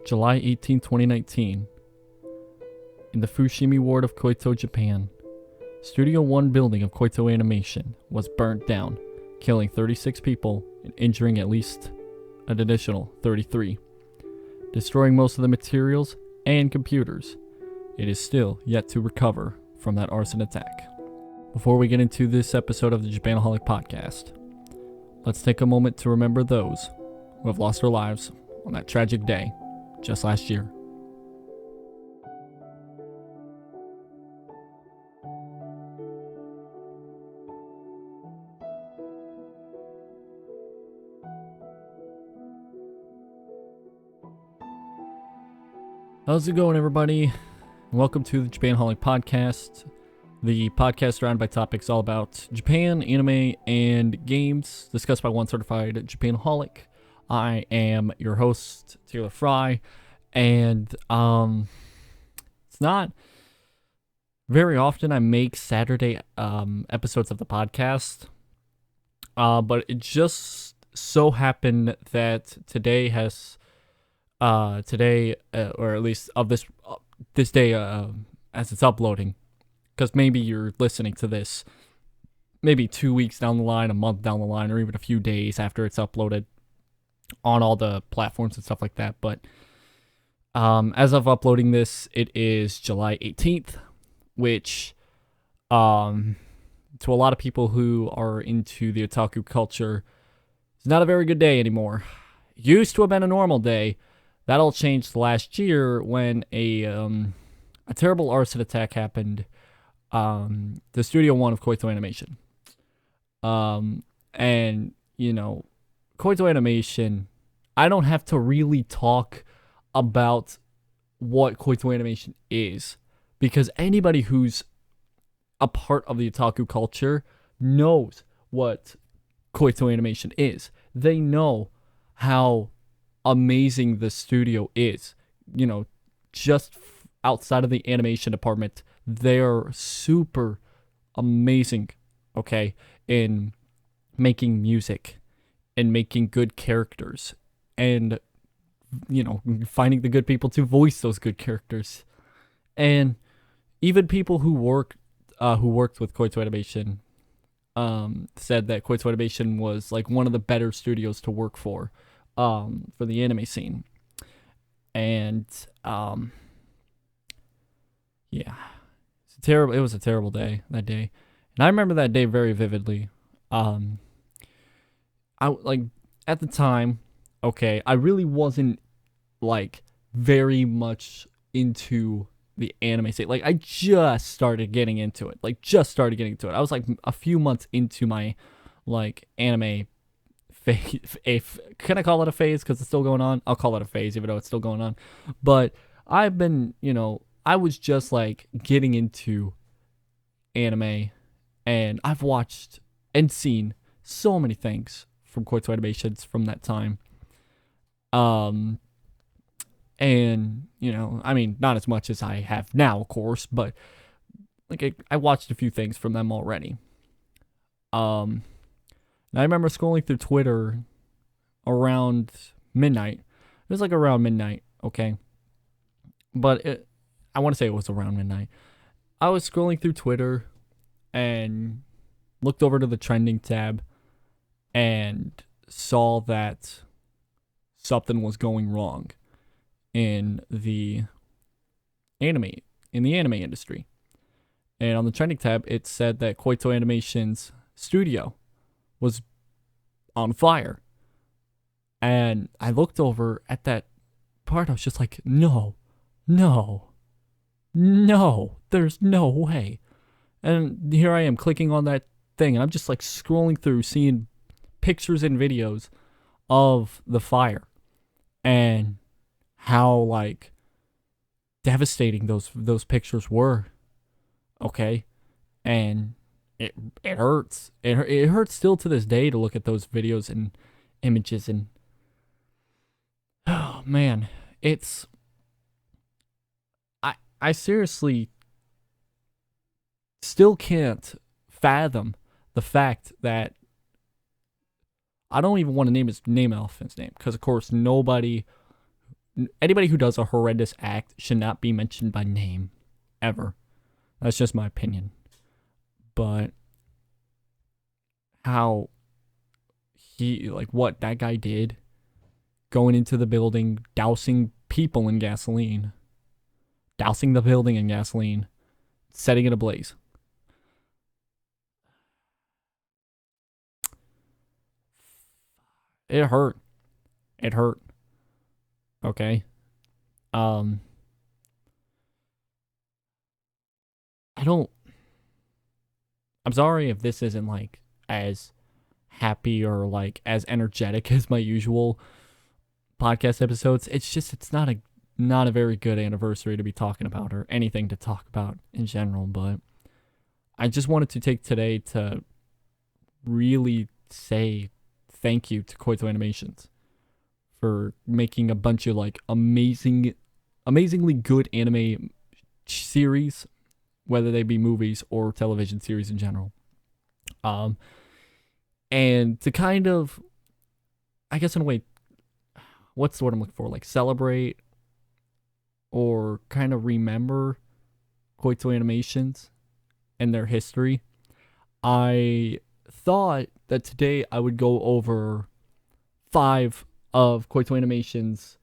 July 18, 2019, in the Fushimi ward of Kyoto, Japan, Studio 1 building of Kyoto Animation was burnt down, killing 36 people and injuring at least an additional 33, destroying most of the materials and computers. It is still yet to recover from that arson attack. Before we get into this episode of the Japanaholic podcast, let's take a moment to remember those who have lost their lives on that tragic day just last year. How's it going, everybody? Welcome to the Japanaholic podcast, the podcast surrounded by topics all about Japan, anime, and games, discussed by one certified Japanaholic. I am your host, Frey, and it's not very often I make Saturday episodes of the podcast, but it just so happened that today has or at least of this day as it's uploading, because maybe you're listening to this maybe 2 weeks down the line, a month down the line, or even a few days after it's uploaded on all the platforms and stuff like that. But as of uploading this, it is July 18th, which to a lot of people who are into the otaku culture is not a very good day anymore. It used to have been a normal day. That all changed last year when a terrible arson attack happened to Studio 1 of Kyoto Animation. And, you know, Kyoto Animation, I don't have to really talk about what Kyoto Animation is, because anybody who's a part of the otaku culture knows what Kyoto Animation is. They know how amazing the studio is. You know, just outside of the animation department, they're super amazing, okay, in making music and making good characters and, you know, finding the good people to voice those good characters. And even people who worked with Kyoto Animation said that Kyoto Animation was like one of the better studios to work for the anime scene. And yeah, it was a terrible day that day, and I remember that day very vividly. I like at the time, okay, I really wasn't like very much into the anime scene. Like I just started getting into it. I was like a few months into my like anime phase. Can I call it a phase because it's still going on? I'll call it a phase even though it's still going on. But I've been, you know, I was just like getting into anime, and I've watched and seen so many things from Kyoto Animations from that time. And, you know, I mean, not as much as I have now, of course, but like I watched a few things from them already. And I remember scrolling through Twitter around midnight. It was like around midnight, okay? But I want to say it was around midnight. I was scrolling through Twitter and looked over to the trending tab and saw that something was going wrong in the anime industry. And on the trending tab, it said that Kyoto Animations studio was on fire. And I looked over at that part. I was just like, no, there's no way. And here I am clicking on that thing, and I'm just like scrolling through, seeing pictures and videos of the fire and how like devastating those pictures were. Okay, and it hurts. It hurts still to this day to look at those videos and images, and oh man, it's I seriously still can't fathom the fact that I don't even want to name his name Elephant's name, because of course nobody Anybody who does a horrendous act should not be mentioned by name, ever. That's just my opinion. But how what that guy did, going into the building, dousing people in gasoline, dousing the building in gasoline, setting it ablaze. It hurt. It hurt. Okay. Um, I don't. I'm sorry if this isn't like as happy or like as energetic as my usual podcast episodes. It's not a very good anniversary to be talking about or anything to talk about in general, but I just wanted to take today to really say thank you to Kyoto Animations for making a bunch of like amazingly good anime series, whether they be movies or television series in general. Um, and to kind of, I guess in a way, what's the word I'm looking for? Like celebrate or kind of remember Kyoto Animations and their history. I thought that today I would go over 5 of Kyoto Animations,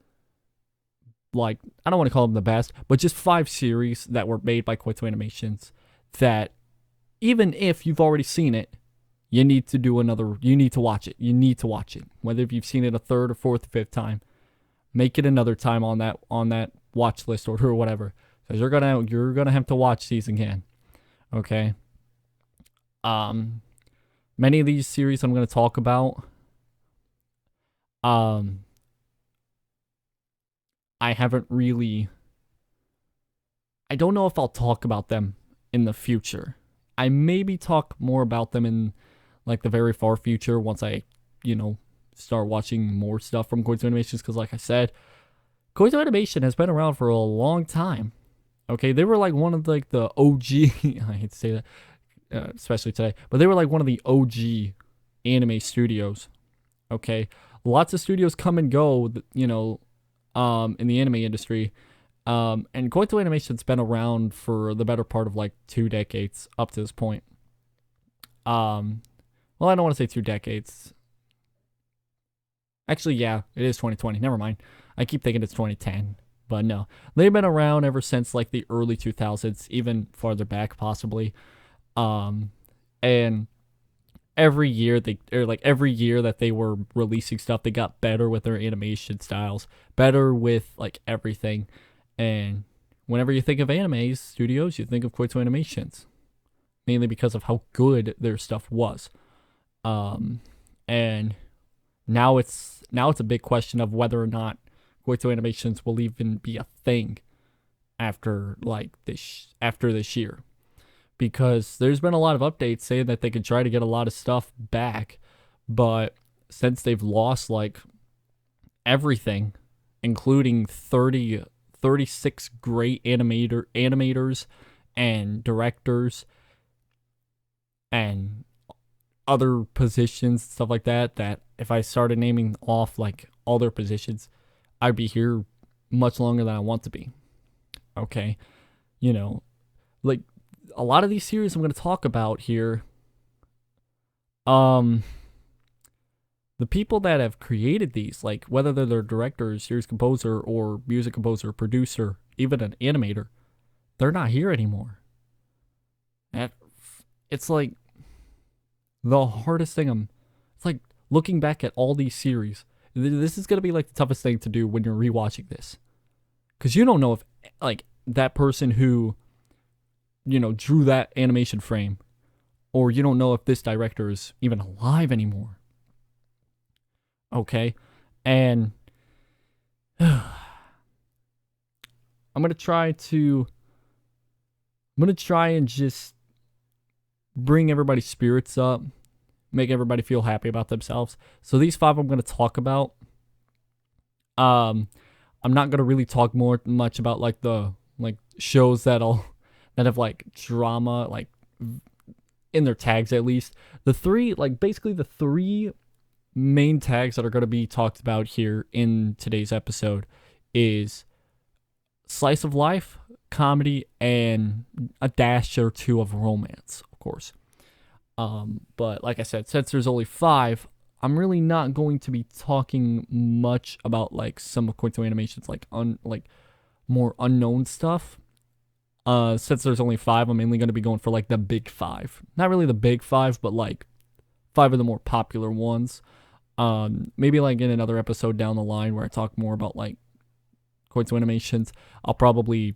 like, I don't want to call them the best, but just 5 series that were made by Kyoto Animations that even if you've already seen it, you need to watch it. You need to watch it. Whether if you've seen it a third or fourth or fifth time, make it another time on that watch list or whatever. Because you're gonna have to watch these again. Okay. Many of these series I'm gonna talk about, I haven't really. I don't know if I'll talk about them in the future. I maybe talk more about them in like the very far future once I, start watching more stuff from Kyoto Animations. Because like I said, Kyoto Animation has been around for a long time. Okay, they were like one of like the OG. I hate to say that, especially today, but they were like one of the OG anime studios. Okay, lots of studios come and go, in the anime industry. And Kyoto Animation's been around for the better part of like 2 decades up to this point. Well, I don't want to say 2 decades. Actually, yeah, it is 2020. Never mind. I keep thinking it's 2010, but no. They've been around ever since like the early 2000s, even farther back possibly. And every year every year that they were releasing stuff, they got better with their animation styles, better with like everything. And whenever you think of anime studios, you think of Kyoto Animations, mainly because of how good their stuff was. And now it's a big question of whether or not Kyoto Animations will even be a thing after this year, because there's been a lot of updates saying that they could try to get a lot of stuff back, but since they've lost like everything, including 36 great animators and directors and other positions, stuff like that if I started naming off like all their positions, I'd be here much longer than I want to be. Okay, like a lot of these series I'm going to talk about here, the people that have created these, like whether they're the director, series composer, or music composer, producer, even an animator, they're not here anymore. And it's like the hardest thing. It's like looking back at all these series. This is gonna be like the toughest thing to do when you're rewatching this, because you don't know if like that person who drew that animation frame, or you don't know if this director is even alive anymore. Okay, and I'm gonna try and just bring everybody's spirits up, make everybody feel happy about themselves. So these 5 I'm gonna talk about. I'm not gonna really talk much about like the shows that have like drama like in their tags, at least. The 3 main tags that are going to be talked about here in today's episode is slice of life, comedy, and a dash or two of romance, of course. But like I said, since there's only 5, I'm really not going to be talking much about like some of Kyoto Animations like more unknown stuff. Since there's only 5, I'm mainly going to be going for like the big 5. Not really the big 5, but like 5 of the more popular ones. Maybe like in another episode down the line where I talk more about like Kyoto Animations, I'll probably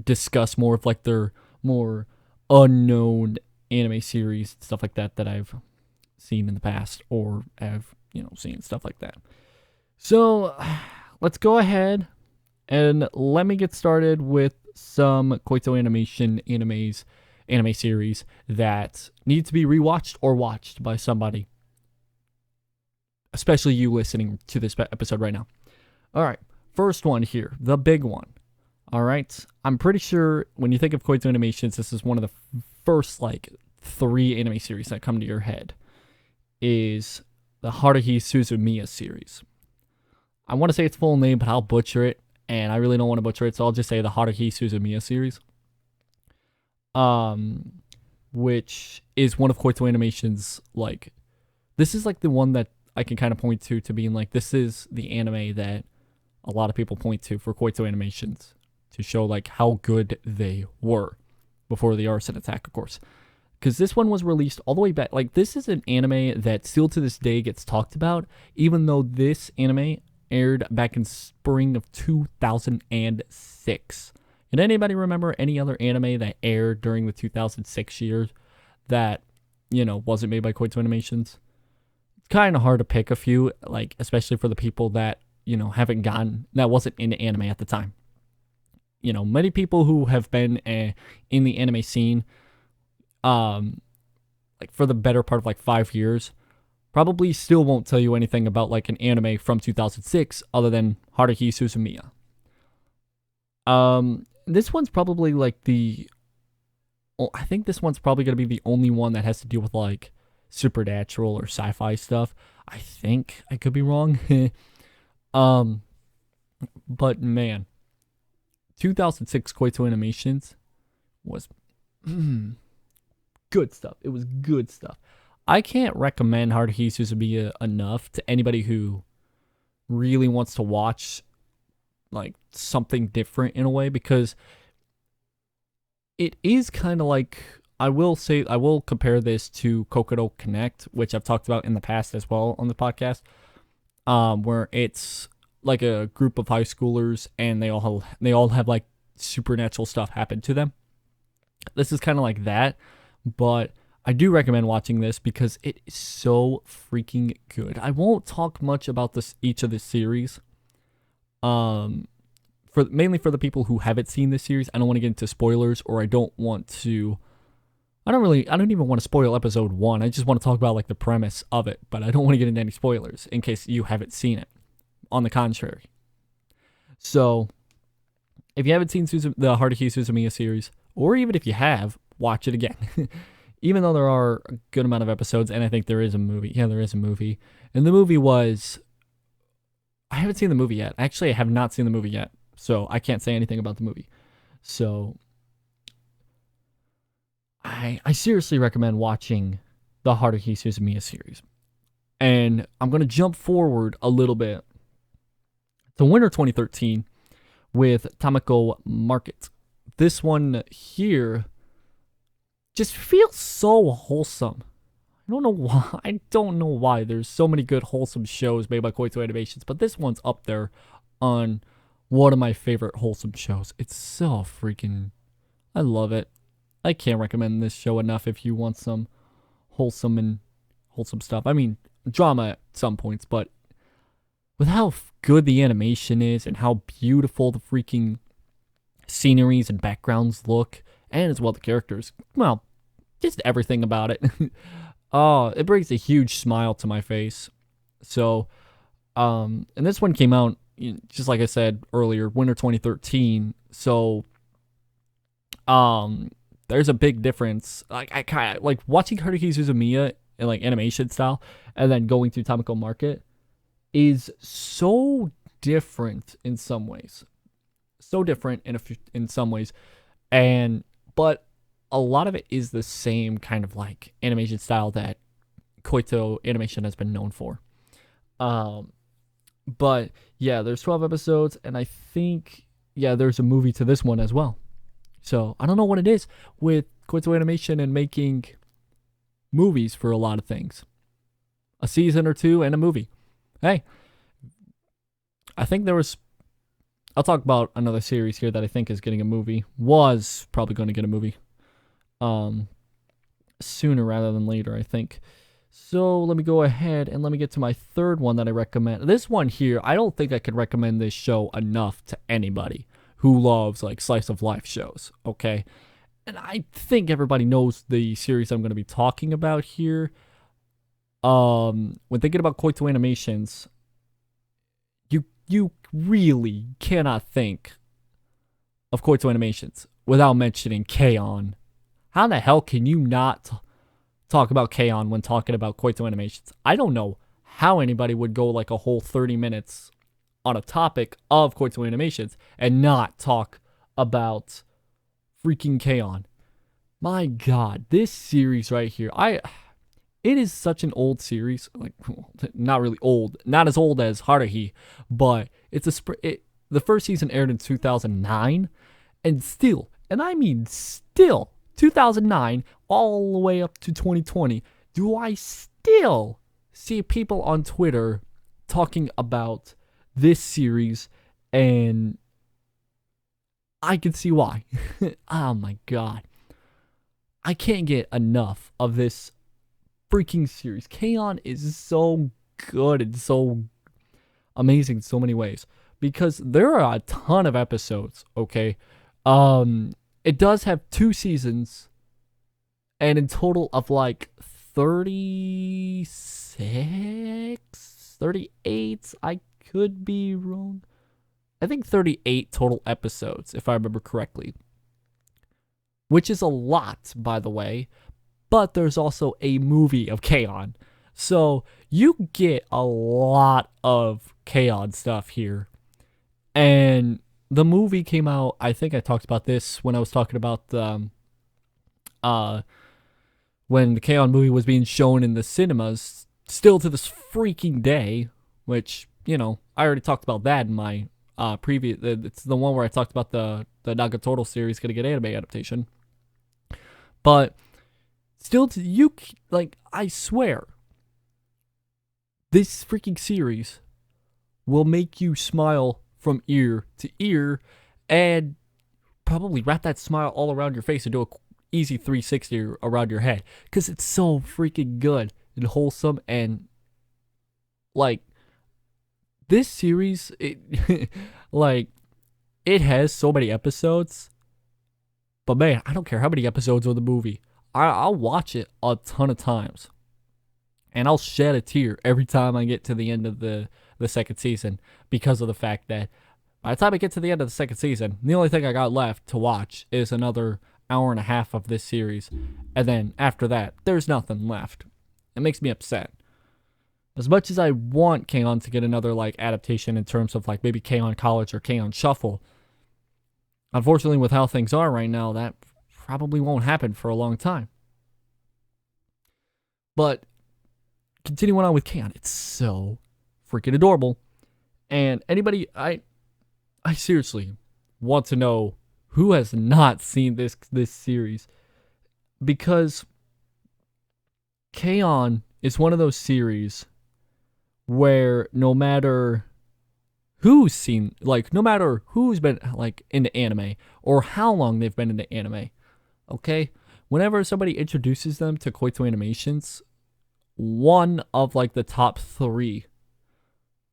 discuss more of like their more unknown anime series, stuff like that I've seen in the past or have, seen stuff like that. So let's go ahead and let me get started with some Kyoto Animation anime series that need to be rewatched or watched by somebody, especially you listening to this episode right now. All right, first one here, the big one. All right, I'm pretty sure when you think of Kyoto Animations, this is one of the first like 3 anime series that come to your head, is the Haruhi Suzumiya series. I want to say its full name, but I'll butcher it, and I really don't want to butcher it, so I'll just say the Haruhi Suzumiya series. Which is one of Kyoto Animations, like, this is like the one that I can kind of point to being like, this is the anime that a lot of people point to for Kyoto Animations to show like how good they were before the arson attack, of course. Because this one was released all the way back. Like, this is an anime that still to this day gets talked about, even though this anime aired back in spring of 2006. Can anybody remember any other anime that aired during the 2006 years that, wasn't made by Kyoto Animations? It's kind of hard to pick a few, like, especially for the people that, that wasn't into anime at the time. Many people who have been in the anime scene, like for the better part of like 5 years, probably still won't tell you anything about like an anime from 2006 other than Haruhi Suzumiya. This one's probably like I think this one's probably going to be the only one that has to do with like supernatural or sci-fi stuff. I think I could be wrong. But man, 2006 Kyoto Animations was good stuff. It was good stuff. I can't recommend Haruhi Suzumiya enough to anybody who really wants to watch like something different in a way, because it is kind of like, I will compare this to Kokoro Connect, which I've talked about in the past as well on the podcast, where it's like a group of high schoolers and they all have like supernatural stuff happen to them. This is kind of like that, but I do recommend watching this because it is so freaking good. I won't talk much about each of the series. Mainly for the people who haven't seen this series, I don't want to get into spoilers, or I don't even want to spoil episode 1. I just want to talk about like the premise of it, but I don't want to get into any spoilers in case you haven't seen it. On the contrary. So, if you haven't seen the Haruhi Suzumiya series, or even if you have, watch it again. Even though there are a good amount of episodes, and I think there is a movie. Yeah, there is a movie. And the movie was... I haven't seen the movie yet. Actually, I have not seen the movie yet. So, I can't say anything about the movie. So, I seriously recommend watching the Haruhi Suzumiya series. And I'm going to jump forward a little bit to winter 2013 with Tamako Market. This one here just feels so wholesome. I don't know why. There's so many good wholesome shows made by Kyoto Animations, but this one's up there on one of my favorite wholesome shows. It's so freaking... I love it. I can't recommend this show enough if you want some wholesome stuff. I mean, drama at some points, but with how good the animation is and how beautiful the freaking sceneries and backgrounds look, and as well the characters, well, just everything about it. It brings a huge smile to my face. So, and this one came out, just like I said earlier, winter 2013. So, there's a big difference. Like, I kind of like watching Haruhi Suzumiya in like animation style, and then going through Tamako Market is so different in some ways. So different in some ways. But a lot of it is the same kind of like animation style that Kyoto Animation has been known for. But yeah, there's 12 episodes, and I think, yeah, there's a movie to this one as well. So I don't know what it is with Kyoto Animation and making movies for a lot of things. A season or two and a movie. Hey, I think I'll talk about another series here that I think is getting a movie. Was probably going to get a movie. Sooner rather than later, I think. So let me go ahead and let me get to my third one that I recommend. This one here, I don't think I could recommend this show enough to anybody who loves like slice of life shows, okay? And I think everybody knows the series I'm going to be talking about here. When thinking about Kyoto Animations, you really cannot think of Kyoto Animations without mentioning K-On! How the hell can you not talk about K-On! When talking about Kyoto Animations? I don't know how anybody would go like a whole 30 minutes on a topic of Kyoto Animations and not talk about freaking K-On! My God, this series right here, it is such an old series. Like, not really old, not as old as Haruhi, but the first season aired in 2009, and still, and I mean still, 2009 all the way up to 2020, do I still see people on Twitter talking about this series, and I can see why. Oh my God. I can't get enough of this freaking series. K-On! Is so good and so amazing in so many ways because there are a ton of episodes, okay? It does have 2 seasons and in total of like 36, 38, I could be wrong. I think 38 total episodes, if I remember correctly. Which is a lot, by the way. But there's also a movie of K-On! So you get a lot of K-On! Stuff here. And the movie came out, I think I talked about this when I was talking about when the K-On! Movie was being shown in the cinemas, still to this freaking day, which, you know, I already talked about that in my previous, it's the one where I talked about the Nagatoro series gonna get anime adaptation. But still, I swear, this freaking series will make you smile from ear to ear and probably wrap that smile all around your face and do a easy 360 around your head because it's so freaking good and wholesome. And like this series, it it has so many episodes, but man, I don't care how many episodes of the movie, I'll watch it a ton of times and I'll shed a tear every time I get to the end of the second season because of the fact that by the time I get to the end of the second season, the only thing I got left to watch is another hour and a half of this series. And then after that, there's nothing left. It makes me upset. As much as I want K-On! To get another like adaptation in terms of like maybe K-On! College or K-On! Shuffle, unfortunately with how things are right now, that probably won't happen for a long time. But continuing on with K-On!, it's so freaking adorable. And anybody, I seriously want to know who has not seen this series, because K-On! Is one of those series where no matter who's seen, like, no matter who's been like into anime or how long they've been into anime, okay, whenever somebody introduces them to Kyoto Animations, one of like the top 3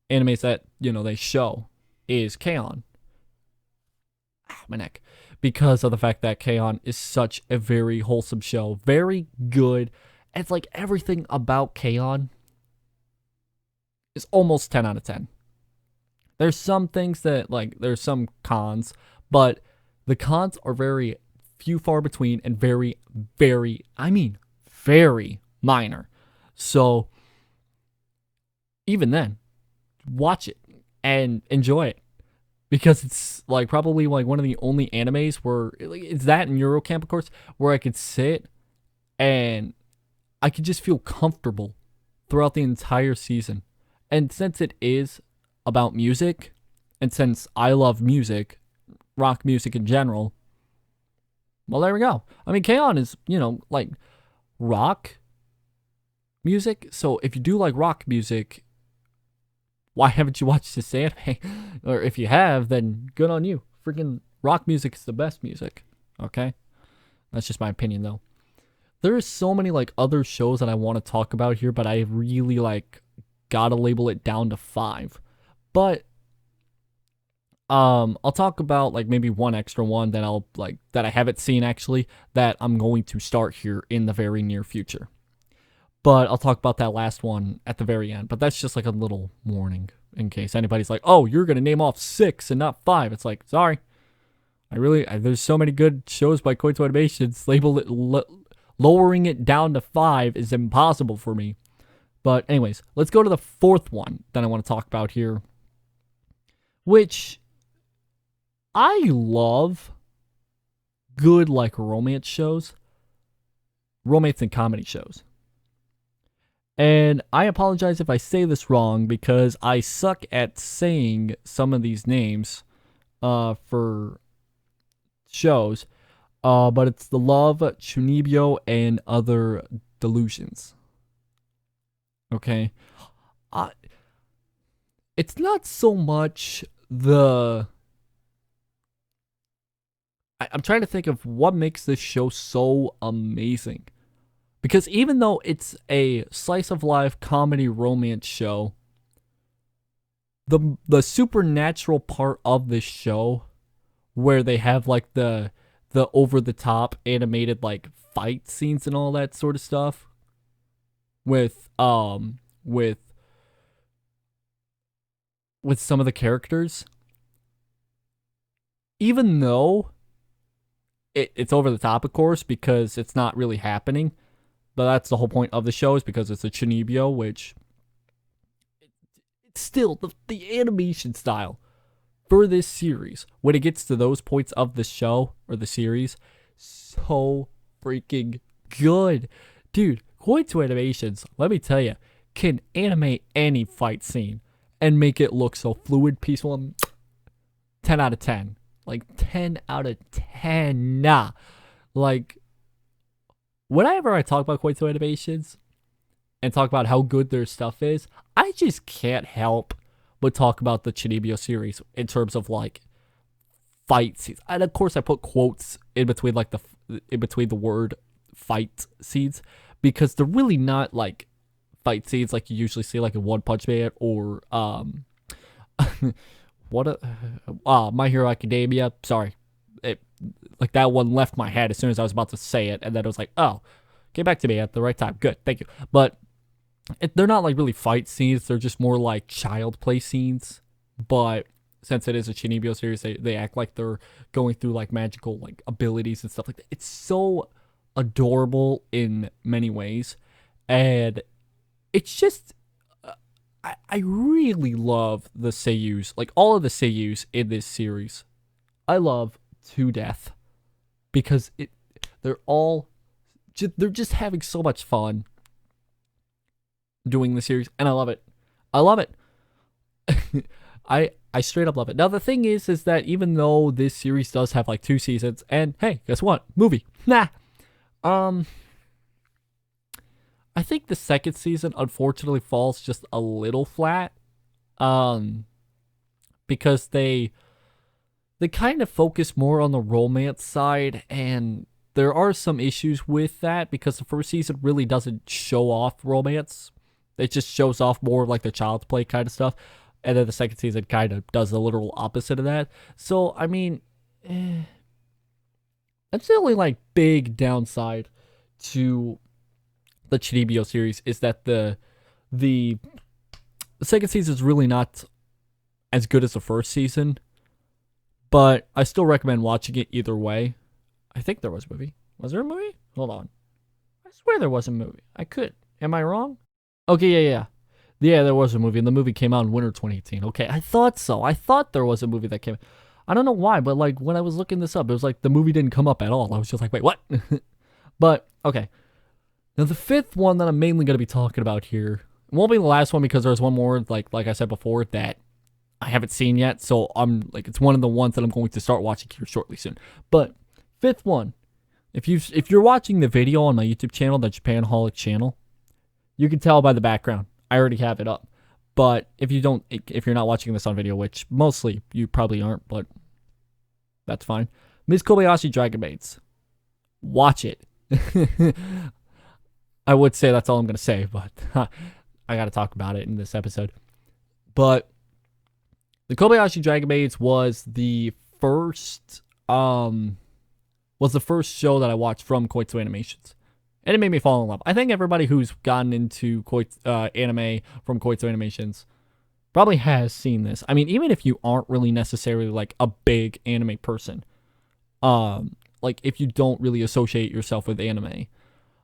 animes that, you know, they show is K-On! My neck. Because of the fact that K-On! Is such a very wholesome show. Very good. It's like everything about K-On! Is almost 10 out of 10. There's some things that, like, there's some cons, but the cons are very few far between and very, very, I mean, very minor. So, even then, watch it. and enjoy it. Because it's like probably like one of the only animes where it's that in Eurocamp, of course, where I could sit and I could just feel comfortable throughout the entire season. And since it is about music, and since I love music, rock music in general, well, there we go. I mean, K-On! Is, like rock music. So if you do like rock music, why haven't you watched this anime? Or if you have, then good on you. Freaking rock music is the best music. Okay? That's just my opinion, though. There is so many like other shows that I want to talk about here, but I really like gotta label it down to 5. But I'll talk about like maybe one extra one that I'll like that I haven't seen actually that I'm going to start here in the very near future. But I'll talk about that last one at the very end. But that's just like a little warning in case anybody's like, "Oh, you're gonna name off 6 and not 5." It's like, sorry, there's so many good shows by Kyoto Animations. Lowering it down to 5 is impossible for me. But anyways, let's go to the 4th one that I want to talk about here, which I love good like romance shows, romance and comedy shows. And I apologize if I say this wrong because I suck at saying some of these names for shows. But it's The Love, Chunibyo, and Other Delusions. Okay? It's not so much the... I'm trying to think of what makes this show so amazing. Because even though it's a slice of life comedy romance show, the supernatural part of this show, where they have like the over the top animated like fight scenes and all that sort of stuff, with some of the characters, even though it's over the top, of course, because it's not really happening. But that's the whole point of the show, is because it's a Chunibyo, which it's still the animation style for this series, when it gets to those points of the show or the series, so freaking good. Dude, Kyoto Animations, let me tell you, can animate any fight scene and make it look so fluid, peaceful, 10 out of 10. Like, 10 out of 10. Nah. Like, whenever I talk about Kyoto Animations and talk about how good their stuff is, I just can't help but talk about the Chunibyo series in terms of like fight scenes. And of course I put quotes in between like the word fight scenes, because they're really not like fight scenes like you usually see like in One Punch Man or My Hero Academia. Sorry. Like that one left my head as soon as I was about to say it, and then it was like, oh, came back to me at the right time. Good, thank you. But they're not like really fight scenes. They're just more like child play scenes. But since it is a Chunibyo series, they act like they're going through like magical like abilities and stuff like that. It's so adorable in many ways, and it's just I really love the seiyus, like all of the seiyus in this series. I love to death, because they're just having so much fun doing the series, and I love it. I love it. I straight up love it. Now the thing is that even though this series does have like 2 seasons, and hey, guess what? Movie. Nah. I think the 2nd season unfortunately falls just a little flat. Because they kind of focus more on the romance side, and there are some issues with that because the 1st season really doesn't show off romance. It just shows off more of like the child's play kind of stuff. And then the 2nd season kind of does the literal opposite of that. So, I mean, that's the only like big downside to the Chunibyo series, is that the 2nd season is really not as good as the 1st season. But I still recommend watching it either way. I think there was a movie. Was there a movie? Hold on. I swear there was a movie. I could. Am I wrong? Okay, yeah. Yeah, there was a movie, and the movie came out in winter 2018. Okay, I thought so. I thought there was a movie that came. I don't know why, but like when I was looking this up, it was like the movie didn't come up at all. I was just like, wait, what? But okay, now the fifth one that I'm mainly going to be talking about here won't be the last one because there's one more, like I said before, that I haven't seen yet. So I'm like, it's one of the ones that I'm going to start watching here shortly soon. But fifth one, if you're watching the video on my YouTube channel, the Japanaholic channel, you can tell by the background. I already have it up. But if you're not watching this on video, which mostly you probably aren't, but that's fine. Ms. Kobayashi Dragon Maids. Watch it. I would say that's all I'm going to say, but I got to talk about it in this episode. But the Kobayashi Dragon Maids was the first show that I watched from Kyoto Animations. And it made me fall in love. I think everybody who's gotten into anime from Kyoto Animations probably has seen this. I mean, even if you aren't really necessarily like a big anime person, like if you don't really associate yourself with anime,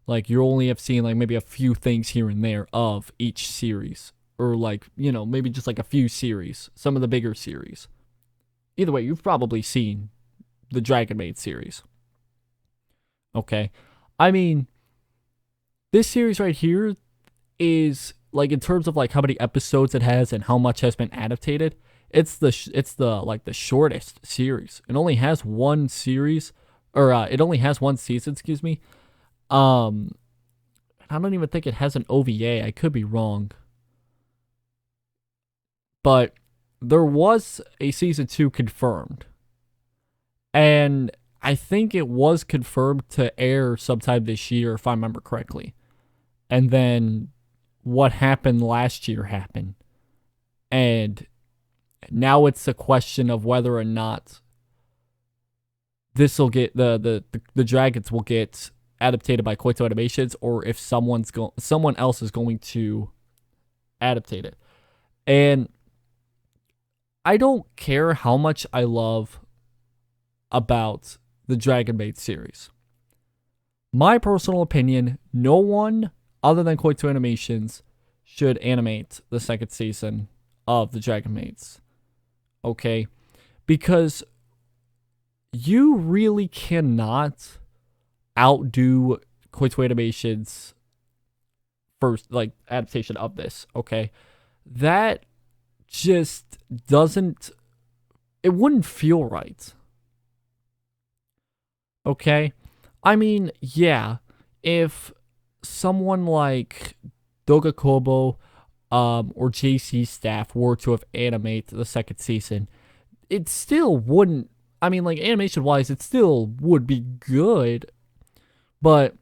like you only have seen like maybe a few things here and there of each series, or like, you know, maybe just like a few series, some of the bigger series. Either way, you've probably seen the Dragon Maid series. Okay. I mean, this series right here is like, in terms of like how many episodes it has and how much has been adapted, it's the shortest series. It only has one series, or it only has one season, excuse me. I don't even think it has an OVA. I could be wrong. But there was a season 2 confirmed. And I think it was confirmed to air sometime this year, if I remember correctly. And then what happened last year happened. And now it's a question of whether or not this will get the dragons will get adapted by Kyoto Animations, or if someone else is going to adaptate it. And I don't care how much I love about the Dragon Maid series. My personal opinion, no one other than Kyoto Animations should animate the second season of the Dragon Maids. Okay? Because you really cannot outdo Kyoto Animations' first like adaptation of this, okay? That just doesn't, it wouldn't feel right. Okay? I mean, yeah, if someone like Doga Kobo or JC staff were to have animated the second season, it still wouldn't, I mean, like, animation-wise, it still would be good, but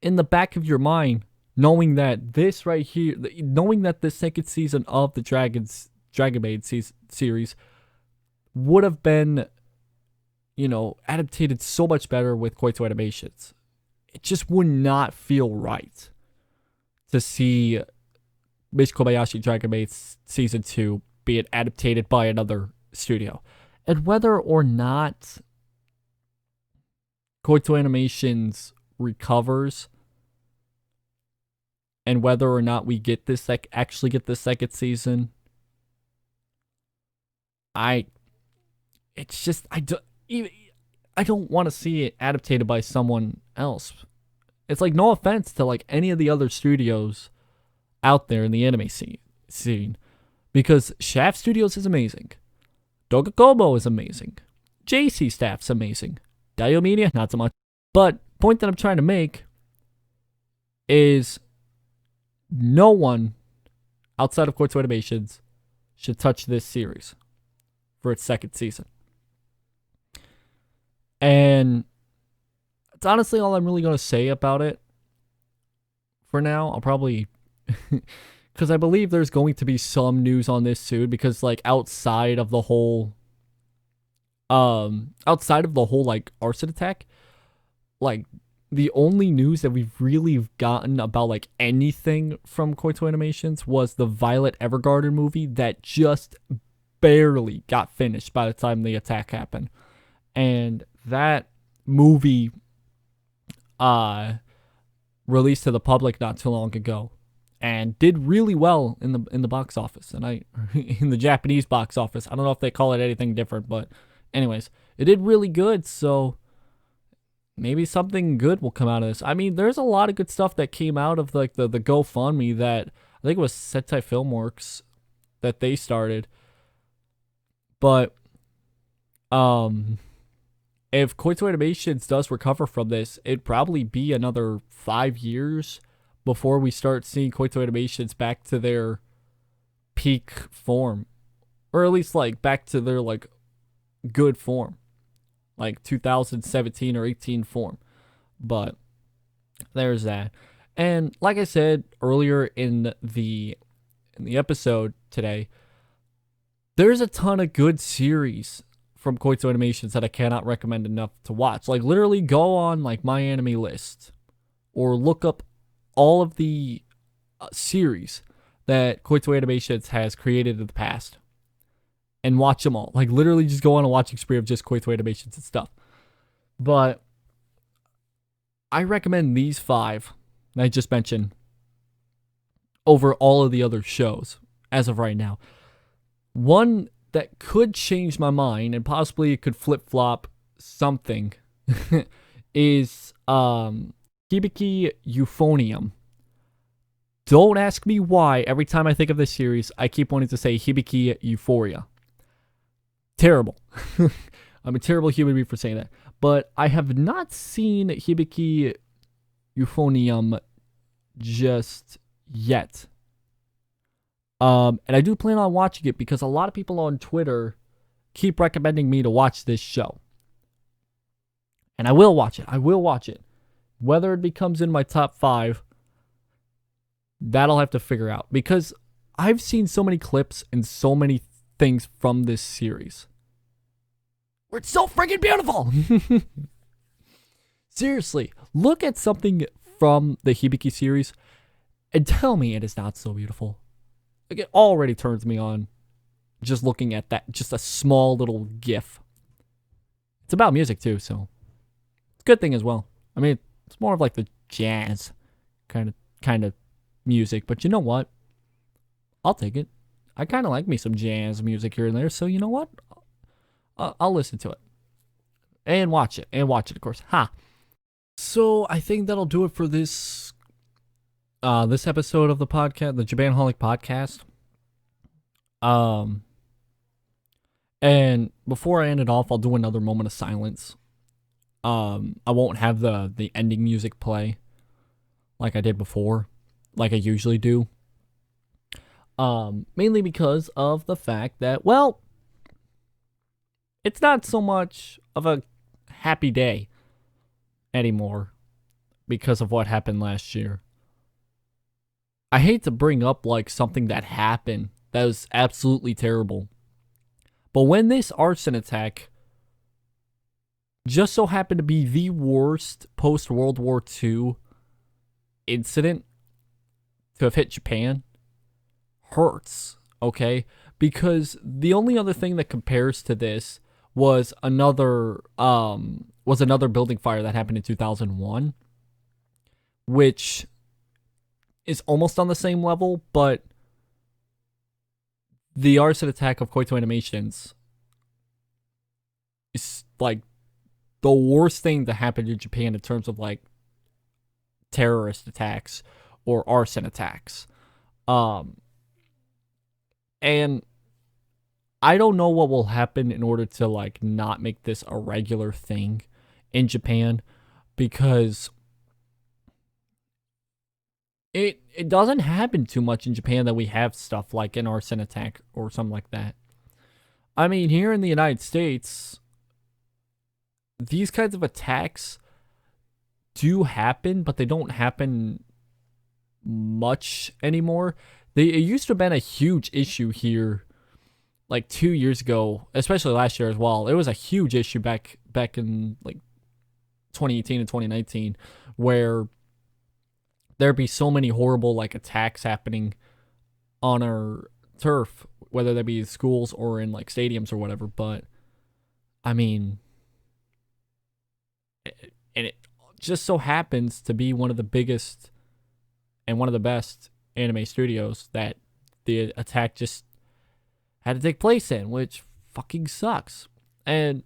in the back of your mind, knowing that this right here, knowing that the second season of the Dragon Maid series would have been, you know, adapted so much better with Kyoto Animations, it just would not feel right to see Miss Kobayashi Dragon Maid Season 2 being adapted by another studio. And whether or not Kyoto Animations recovers, and whether or not we get this actually get the second season, I don't want to see it adapted by someone else. It's like, no offense to like any of the other studios out there in the anime scene, because Shaft Studios is amazing, Doga Kobo is amazing, JC staff's amazing, Dio Media not so much. But point that I'm trying to make is no one outside of Kyoto Animations should touch this series for its second season. And it's honestly all I'm really going to say about it for now. I'll probably, because I believe there's going to be some news on this soon, because like outside of the whole like arson attack, like the only news that we've really gotten about like anything from Kyoto Animations was the Violet Evergarden movie that just barely got finished by the time the attack happened. And that movie released to the public not too long ago. and did really well in the box office, and I in the Japanese box office. I don't know if they call it anything different, but anyways, it did really good. So maybe something good will come out of this. I mean, there's a lot of good stuff that came out of like the GoFundMe that I think it was Sentai Filmworks that they started. But if Kyoto Animations does recover from this, it'd probably be another 5 years before we start seeing Kyoto Animations back to their peak form, or at least like back to their like good form, like 2017 or 18 form. But there's that. And like I said earlier in the episode today, there's a ton of good series from Kyoto Animations that I cannot recommend enough to watch. Like literally go on like my anime list or look up all of the series that Kyoto Animations has created in the past and watch them all. Like literally just go on a watching spree of just Kyoto Animations and stuff. But I recommend these 5 that I just mentioned over all of the other shows as of right now. One that could change my mind and possibly it could flip-flop something is Hibiki Euphonium. Don't ask me why every time I think of this series, I keep wanting to say Hibiki Euphoria. Terrible. I'm a terrible human being for saying that. But I have not seen Hibiki Euphonium just yet. And I do plan on watching it because a lot of people on Twitter keep recommending me to watch this show. And I will watch it. I will watch it. Whether it becomes in my top 5, that'll have to figure out. Because I've seen so many clips and so many things from this series where it's so freaking beautiful. Seriously, look at something from the Hibiki series and tell me it is not so beautiful. Like, it already turns me on just looking at that, just a small little gif. It's about music too, so it's a good thing as well. I mean, it's more of like the jazz kind of music, but you know what? I'll take it. I kind of like me some jazz music here and there, so you know what? I'll listen to it and watch it, of course. So I think that'll do it for this episode of the podcast, the Japanaholic podcast. And before I end it off, I'll do another moment of silence. I won't have the ending music play like I did before, like I usually do. Mainly because of the fact that, well, it's not so much of a happy day anymore because of what happened last year. I hate to bring up like something that happened that was absolutely terrible. But when this arson attack just so happened to be the worst post-World War II incident to have hit Japan, hurts, okay? Because the only other thing that compares to this was another building fire that happened in 2001, which is almost on the same level, but the arson attack of Kyoto Animations is like the worst thing that happened in Japan in terms of like terrorist attacks or arson attacks. And I don't know what will happen in order to like not make this a regular thing in Japan, because it doesn't happen too much in Japan that we have stuff like an arson attack or something like that. I mean, here in the United States, these kinds of attacks do happen, but they don't happen much anymore. It used to have been a huge issue here like 2 years ago, especially last year as well. It was a huge issue back in like 2018 and 2019, where there'd be so many horrible like attacks happening on our turf, whether that be schools or in like stadiums or whatever. But I mean, and it just so happens to be one of the biggest and one of the best anime studios that the attack just had to take place in, which fucking sucks. And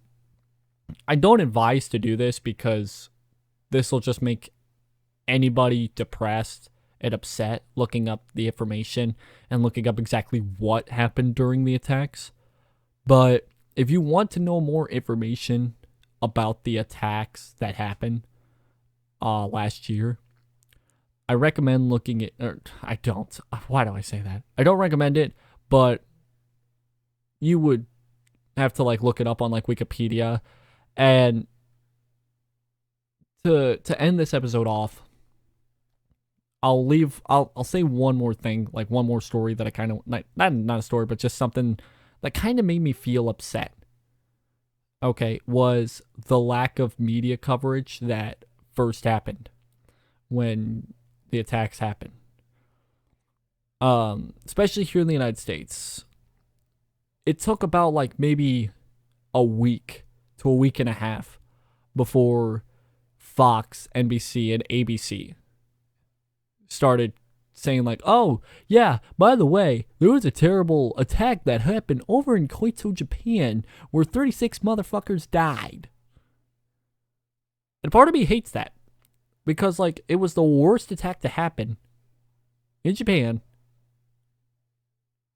I don't advise to do this because this will just make anybody depressed and upset looking up the information and looking up exactly what happened during the attacks. But if you want to know more information about the attacks that happened last year, I recommend looking at, or I don't. Why do I say that? I don't recommend it, but you would have to like look it up on like Wikipedia. And to end this episode off, I'll say one more thing, like one more story that I kind of not a story, but just something that kind of made me feel upset. Okay, was the lack of media coverage that first happened when the attacks happened. Especially here in the United States. It took about like maybe a week to a week and a half before Fox, NBC, and ABC started saying like, oh, yeah, by the way, there was a terrible attack that happened over in Kyoto, Japan, where 36 motherfuckers died. And part of me hates that. Because, like, it was the worst attack to happen in Japan.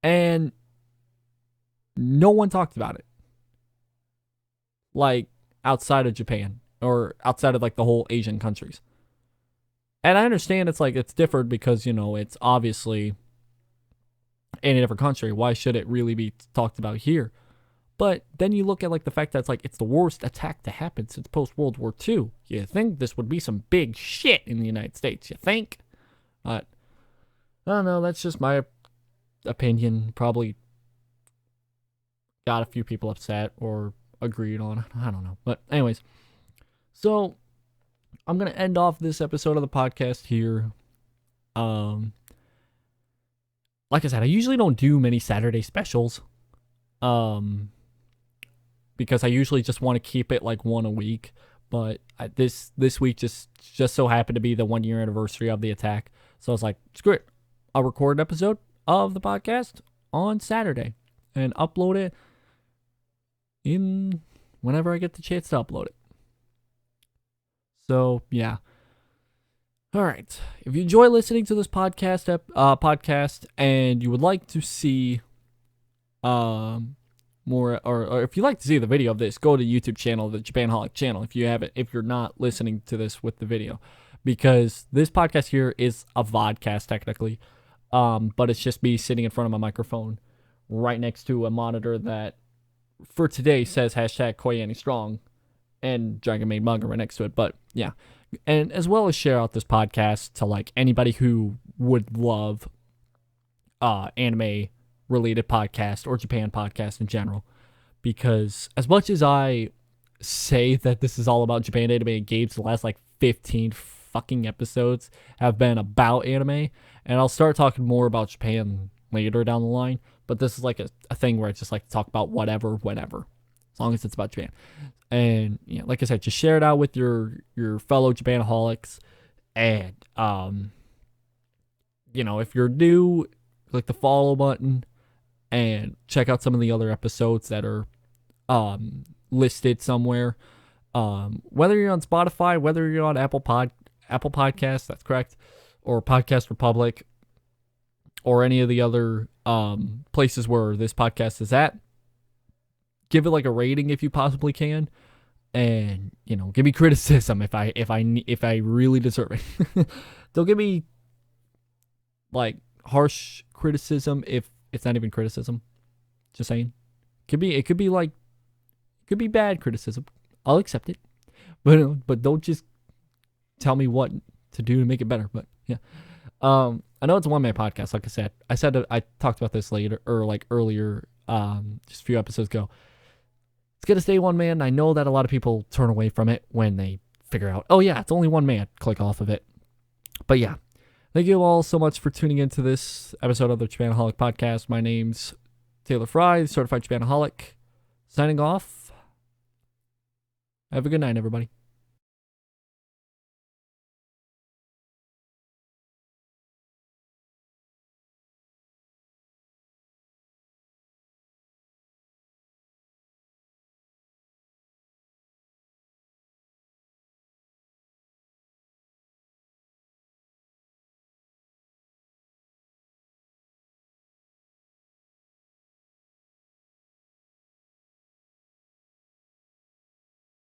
And no one talked about it. Like, outside of Japan. Or outside of, like, the whole Asian countries. And I understand it's, like, it's different because, you know, it's obviously in a different country. Why should it really be talked about here? But then you look at, like, the fact that it's, like, it's the worst attack to happen since post-World War II. You think this would be some big shit in the United States. You think? But, I don't know. That's just my opinion. Probably got a few people upset or agreed on. I don't know. But anyways. So, I'm going to end off this episode of the podcast here. Like I said, I usually don't do many Saturday specials. Because I usually just want to keep it like one a week. But this week just so happened to be the 1 year anniversary of the attack. So I was like, screw it. I'll record an episode of the podcast on Saturday and upload it in whenever I get the chance to upload it. So, yeah. All right. If you enjoy listening to this podcast and you would like to see more, or if you like to see the video of this, go to the YouTube channel, the Japanaholic channel, if you're not listening to this with the video, because this podcast here is a vodcast technically, but it's just me sitting in front of my microphone right next to a monitor that for today says hashtag #KoiAniStrong and Dragon Maid Manga right next to it. But yeah, and as well as share out this podcast to like anybody who would love anime related podcast or Japan podcast in general, because as much as I say that this is all about Japan anime and games, the last like 15 fucking episodes have been about anime, and I'll start talking more about Japan later down the line, but this is like a thing where I just like to talk about whatever, whenever, as long as it's about Japan. And yeah, like I said, just share it out with your fellow Japanaholics, and you know, if you're new, click the follow button and check out some of the other episodes that are listed somewhere. Whether you're on Spotify, whether you're on Apple Podcasts, that's correct, or Podcast Republic, or any of the other places where this podcast is at. Give it like a rating if you possibly can, and you know, give me criticism if I really deserve it. Don't give me like harsh criticism if it's not even criticism. Just saying, it could be bad criticism. I'll accept it, but don't just tell me what to do to make it better. But yeah, I know it's a one-man podcast. Like I said I talked about this earlier, just a few episodes ago. It's gonna stay one man. I know that a lot of people turn away from it when they figure out, oh yeah, it's only one man. Click off of it. But yeah, thank you all so much for tuning into this episode of the Japanaholic podcast. My name's Taylor Frey, certified Japanaholic. Signing off. Have a good night, everybody.